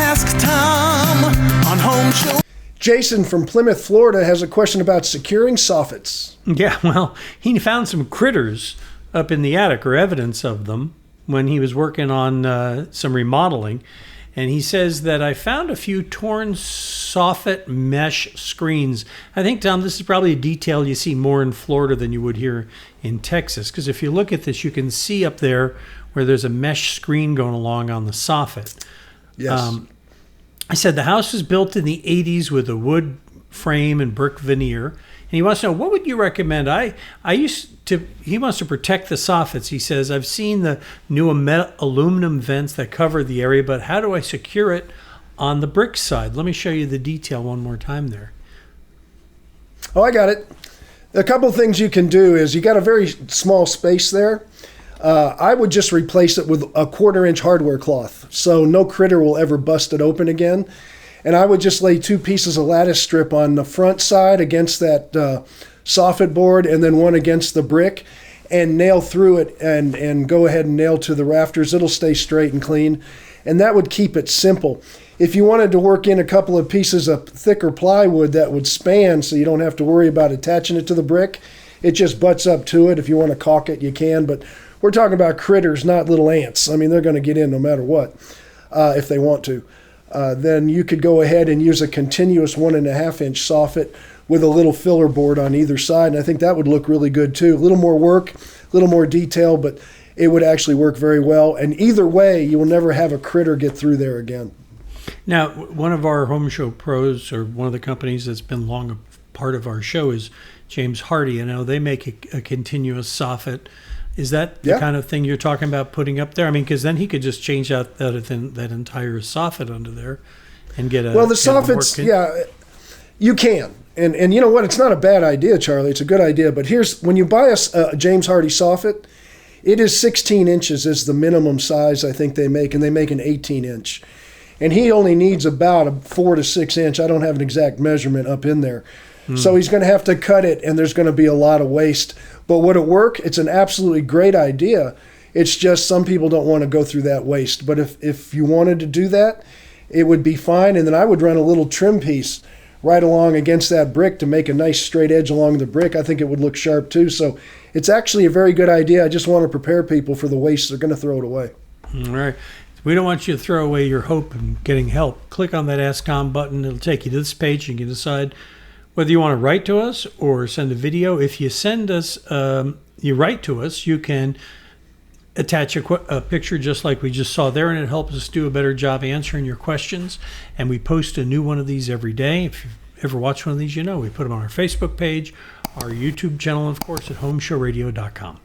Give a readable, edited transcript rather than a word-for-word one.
Ask Tom on Home Show. Jason from Plymouth, Florida has a question about securing soffits. Yeah, well, he found some critters up in the attic, or evidence of them, when he was working on some remodeling. And he says that I found a few torn soffit mesh screens. I think, Tom, this is probably a detail you see more in Florida than you would here in Texas. Because if you look at this, you can see up there where there's a mesh screen going along on the soffit. Yes. I said the house was built in the 80s with a wood frame and brick veneer. And he wants to know, what would you recommend? He wants to protect the soffits. He says, I've seen the new aluminum vents that cover the area, but how do I secure it on the brick side? Let me show you the detail one more time there. Oh, I got it. A couple things you can do is, you got a very small space there. I would just replace it with a 1/4-inch hardware cloth, so no critter will ever bust it open again. And I would just lay 2 pieces of lattice strip on the front side against that soffit board, and then one against the brick, and nail through it and go ahead and nail to the rafters. It'll stay straight and clean, and that would keep it simple. If you wanted to work in a couple of pieces of thicker plywood that would span so you don't have to worry about attaching it to the brick, it just butts up to it. If you want to caulk it, you can, but we're talking about critters, not little ants. I mean, they're going to get in no matter what if they want to. Then you could go ahead and use a continuous 1.5-inch soffit with a little filler board on either side, and I think that would look really good too. A little more work, a little more detail, but it would actually work very well. And either way, you will never have a critter get through there again. Now, one of our home show pros, or one of the companies that's been long a part of our show, is James Hardy. I know they make a continuous soffit. Is that the kind of thing you're talking about putting up there? I mean, because then he could just change out that entire soffit under there and get a... Well, the soffits, you can. And you know what? It's not a bad idea, Charlie. It's a good idea. But when you buy a James Hardy soffit, it is 16 inches is the minimum size I think they make, and they make an 18-inch. And he only needs about a 4 to 6 inch. I don't have an exact measurement up in there. So he's going to have to cut it, and there's going to be a lot of waste. But would it work? It's an absolutely great idea. It's just some people don't want to go through that waste. But if you wanted to do that, it would be fine. And then I would run a little trim piece right along against that brick to make a nice straight edge along the brick. I think it would look sharp too. So it's actually a very good idea. I just want to prepare people for the waste. They're going to throw it away. All right. We don't want you to throw away your hope in getting help. Click on that Ask Tom button. It'll take you to this page. You can decide whether you want to write to us or send a video. If you send us, you write to us, you can attach a picture just like we just saw there, and it helps us do a better job answering your questions. And we post a new one of these every day. If you've ever watched one of these, you know we put them on our Facebook page, our YouTube channel, and of course at HomeShowRadio.com.